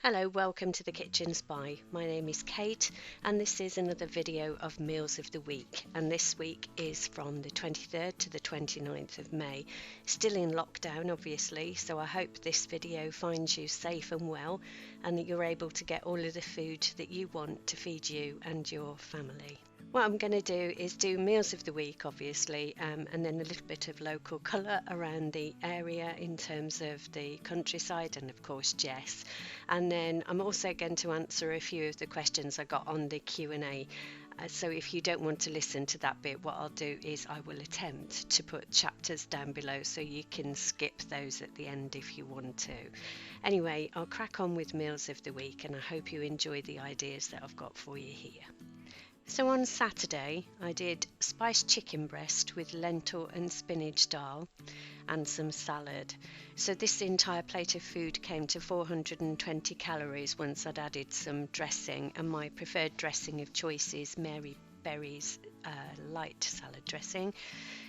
Hello, welcome to the Kitchen Spy. My name is Kate and this is another video of Meals of the Week, and this week is from the 23rd to the 29th of May. Still in lockdown obviously, so I hope this video finds you safe and well and that you're able to get all of the food that you want to feed you and your family. What I'm going to do is do Meals of the Week obviously, and then a little bit of local colour around the area in terms of the countryside and of course Jess. And then I'm also going to answer a few of the questions I got on the Q&A. So if you don't want to listen to that bit, what I'll do is I will attempt to put chapters down below so you can skip those at the end if you want to. Anyway, I'll crack on with Meals of the Week and I hope you enjoy the ideas that I've got for you here. So on Saturday I did spiced chicken breast with lentil and spinach dhal and some salad. So this entire plate of food came to 420 calories once I'd added some dressing, and my preferred dressing of choice is Mary Berry's light salad dressing.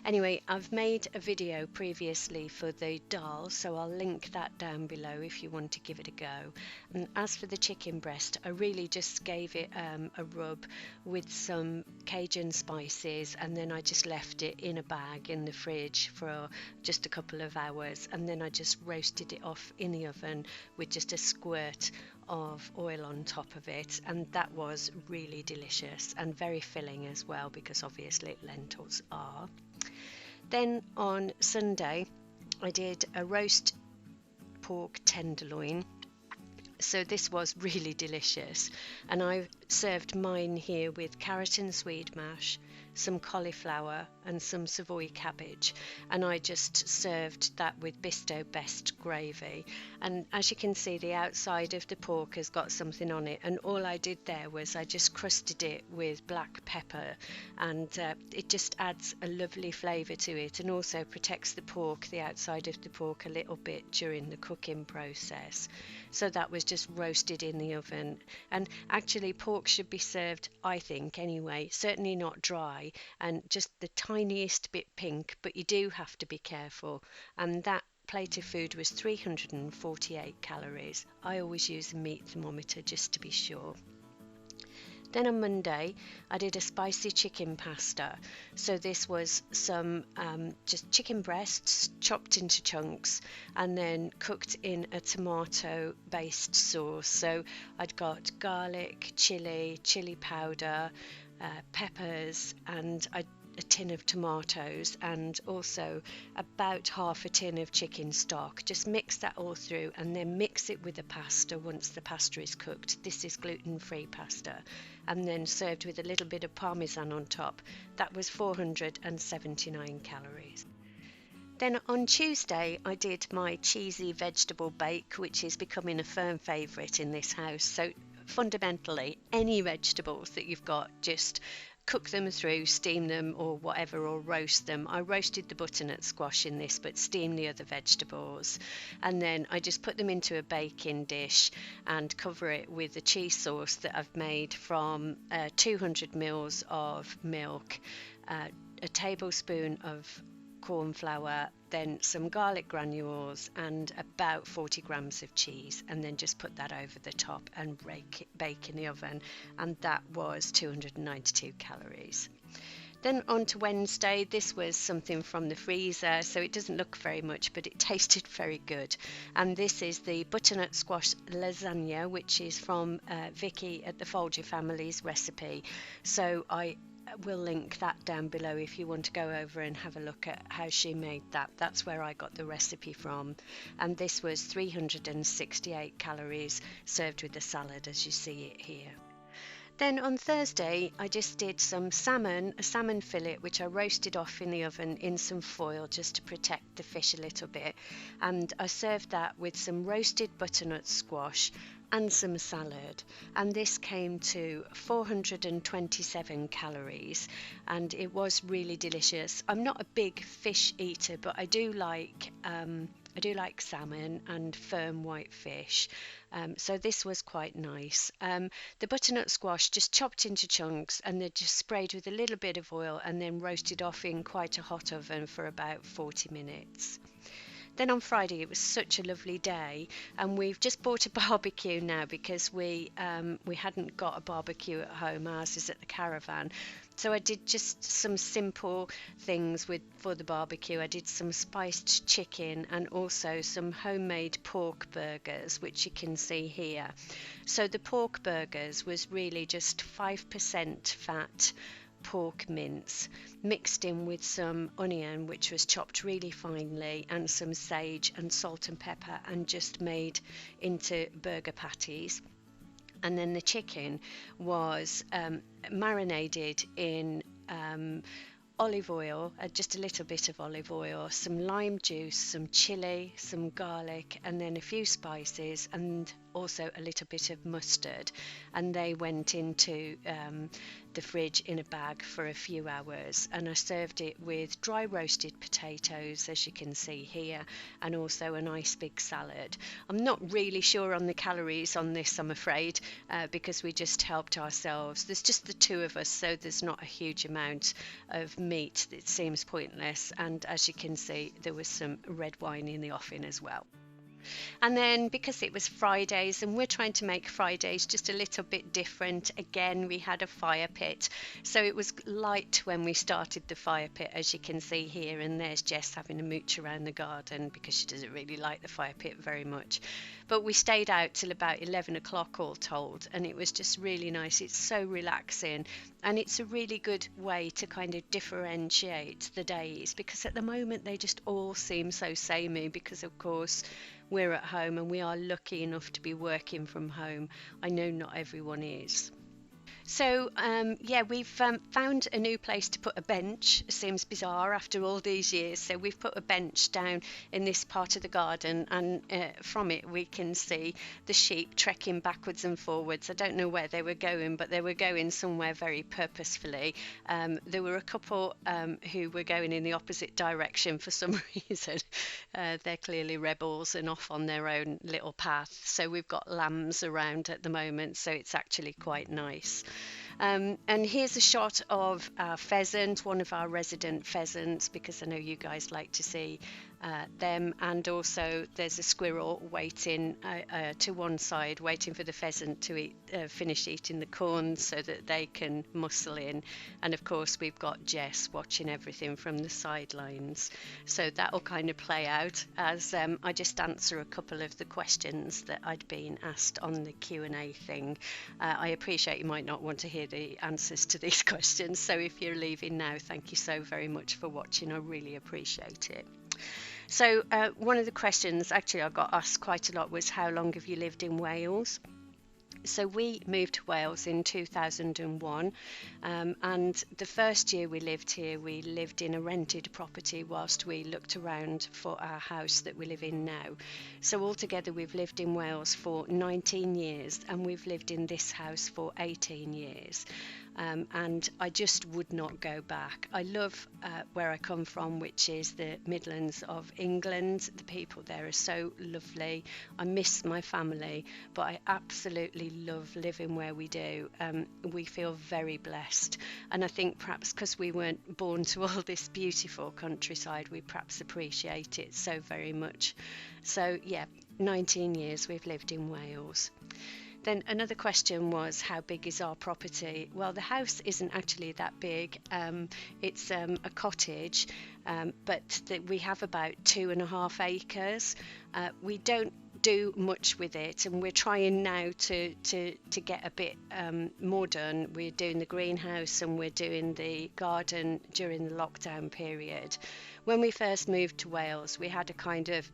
Anyway, I've made a video previously for the dhal, so I'll link that down below if you want to give it a go. And as for the chicken breast, I really just gave it a rub with some Cajun spices, and then I just left it in a bag in the fridge for just a couple of hours, and then I just roasted it off in the oven with just a squirt of oil on top of it, and that was really delicious and very filling as well, because obviously lentils are. Then on Sunday I did a roast pork tenderloin. So this was really delicious, and I served mine here with carrot and swede mash, some cauliflower and some Savoy cabbage, and I just served that with Bisto Best gravy. And as you can see, the outside of the pork has got something on it, and all I did there was I just crusted it with black pepper, and it just adds a lovely flavour to it and also protects the pork, the outside of the pork, a little bit during the cooking process. So that was just roasted in the oven, and actually pork should be served, I think anyway, certainly not dry and just the tiniest bit pink, but you do have to be careful. And that plate of food was 348 calories. I always use a meat thermometer just to be sure. Then on Monday I did a spicy chicken pasta. So this was some just chicken breasts chopped into chunks and then cooked in a tomato based sauce. So I'd got garlic, chili powder, peppers, and a tin of tomatoes, and also about half a tin of chicken stock. Just mix that all through and then mix it with the pasta once the pasta is cooked. This is gluten-free pasta, and then served with a little bit of parmesan on top. That was 479 calories. Then on Tuesday I did my cheesy vegetable bake, which is becoming a firm favourite in this house. So fundamentally, any vegetables that you've got, just cook them through, steam them or whatever, or roast them. I roasted the butternut squash in this, but steamed the other vegetables, and then I just put them into a baking dish and cover it with the cheese sauce that I've made from 200 ml of milk, a tablespoon of corn flour, then some garlic granules and about 40 grams of cheese, and then just put that over the top and bake in the oven, and that was 292 calories. Then on to Wednesday, this was something from the freezer, so it doesn't look very much, but it tasted very good. And this is the butternut squash lasagne, which is from Vicki at the Foulger family's recipe. So I will link that down below if you want to go over and have a look at how she made that. That's where I got the recipe from. And this was 368 calories, served with the salad as you see it here. Then on Thursday I just did some salmon, a salmon fillet, which I roasted off in the oven in some foil just to protect the fish a little bit, and I served that with some roasted butternut squash and some salad, and this came to 427 calories, and it was really delicious. I'm not a big fish eater, but I do like salmon and firm white fish, so this was quite nice. The butternut squash just chopped into chunks and then just sprayed with a little bit of oil and then roasted off in quite a hot oven for about 40 minutes. Then on Friday it was such a lovely day, and we've just bought a barbecue now because we hadn't got a barbecue at home. Ours is at the caravan. So I did just some simple things for the barbecue. I did some spiced chicken and also some homemade pork burgers, which you can see here. So the pork burgers was really just 5% fat pork mince mixed in with some onion, which was chopped really finely, and some sage and salt and pepper, and just made into burger patties. And then the chicken was marinated in olive oil, just a little bit of olive oil, some lime juice, some chili, some garlic, and then a few spices, and also a little bit of mustard. And they went into the fridge in a bag for a few hours, and I served it with dry roasted potatoes, as you can see here, and also a nice big salad. I'm not really sure on the calories on this, I'm afraid, because we just helped ourselves. There's just the two of us, so there's not a huge amount of meat. It seems pointless, and as you can see, there was some red wine in the offing as well. And then because it was Fridays and we're trying to make Fridays just a little bit different, again we had a fire pit. So it was light when we started the fire pit, as you can see here, and there's Jess having a mooch around the garden because she doesn't really like the fire pit very much. But we stayed out till about 11 o'clock all told, and it was just really nice. It's so relaxing, and it's a really good way to kind of differentiate the days, because at the moment they just all seem so samey, because of course we're at home and we are lucky enough to be working from home. I know not everyone is. So yeah, we've found a new place to put a bench. It seems bizarre after all these years. So we've put a bench down in this part of the garden, and from it we can see the sheep trekking backwards and forwards. I don't know where they were going, but they were going somewhere very purposefully. There were a couple who were going in the opposite direction for some reason. They're clearly rebels and off on their own little path. So we've got lambs around at the moment, so it's actually quite nice. And here's a shot of our pheasant, one of our resident pheasants, because I know you guys like to see them, and also there's a squirrel waiting to one side, waiting for the pheasant to finish eating the corn so that they can muscle in. And of course we've got Jess watching everything from the sidelines, so that'll kind of play out as I just answer a couple of the questions that I'd been asked on the Q&A thing. I appreciate you might not want to hear the answers to these questions, so if you're leaving now, thank you so very much for watching. I really appreciate it. So one of the questions actually I got asked quite a lot was, how long have you lived in Wales? So we moved to Wales in 2001, and the first year we lived here, we lived in a rented property whilst we looked around for our house that we live in now. So altogether we've lived in Wales for 19 years, and we've lived in this house for 18 years. And I just would not go back. I love where I come from, which is the Midlands of England. The people there are so lovely. I miss my family, but I absolutely love living where we do. We feel very blessed, and I think perhaps because we weren't born to all this beautiful countryside, we perhaps appreciate it so very much. So yeah, 19 years we've lived in Wales. Then another question was, how big is our property? Well, the house isn't actually that big. It's a cottage, but we have about 2.5 acres. We don't do much with it, and we're trying now to get a bit more done. We're doing the greenhouse and we're doing the garden during the lockdown period. When we first moved to Wales, we had a kind of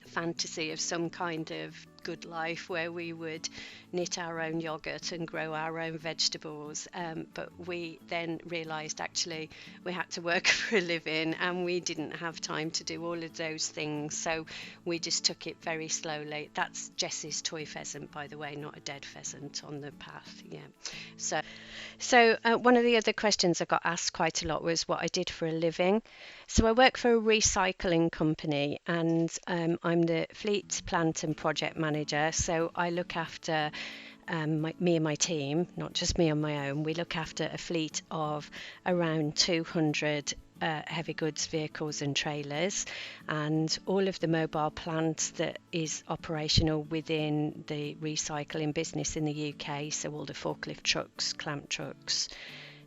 fantasy of some kind of good life where we would knit our own yogurt and grow our own vegetables, but we then realised actually we had to work for a living and we didn't have time to do all of those things, so we just took it very slowly. That's Jess's toy pheasant, by the way, not a dead pheasant on the path. Yeah. So one of the other questions I got asked quite a lot was what I did for a living. So I work for a recycling company, and I'm the fleet, plant and project manager. So I look after me and my team, not just me on my own. We look after a fleet of around 200 heavy goods vehicles and trailers, and all of the mobile plant that is operational within the recycling business in the UK, so all the forklift trucks, clamp trucks,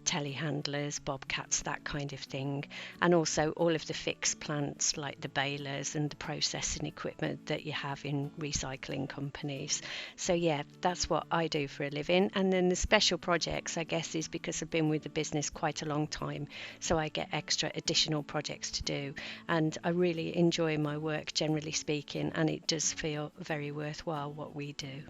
telehandlers, bobcats, that kind of thing, and also all of the fixed plants like the balers and the processing equipment that you have in recycling companies. So yeah, that's what I do for a living. And then the special projects, I guess, is because I've been with the business quite a long time, so I get extra additional projects to do, and I really enjoy my work, generally speaking, and it does feel very worthwhile what we do.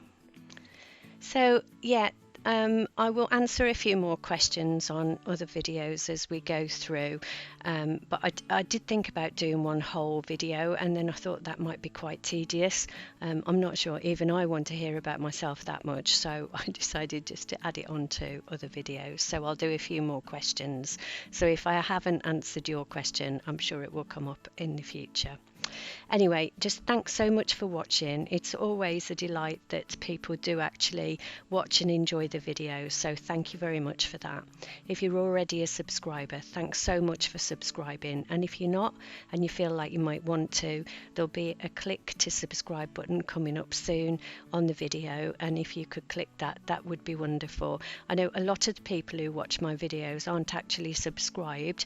So yeah, I will answer a few more questions on other videos as we go through, but I did think about doing one whole video, and then I thought that might be quite tedious. I'm not sure even I want to hear about myself that much, so I decided just to add it on to other videos. So I'll do a few more questions. So if I haven't answered your question, I'm sure it will come up in the future. Anyway, just thanks so much for watching. It's always a delight that people do actually watch and enjoy the videos, so thank you very much for that. If you're already a subscriber, thanks so much for subscribing, and if you're not and you feel like you might want to, there'll be a click to subscribe button coming up soon on the video, and if you could click that, that would be wonderful. I know a lot of the people who watch my videos aren't actually subscribed,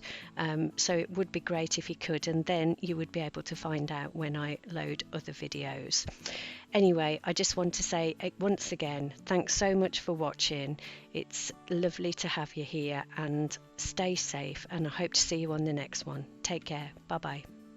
so it would be great if you could, and then you would be able to find out when I load other videos. Anyway, I just want to say once again, thanks so much for watching. It's lovely to have you here, and stay safe, and I hope to see you on the next one. Take care. Bye bye.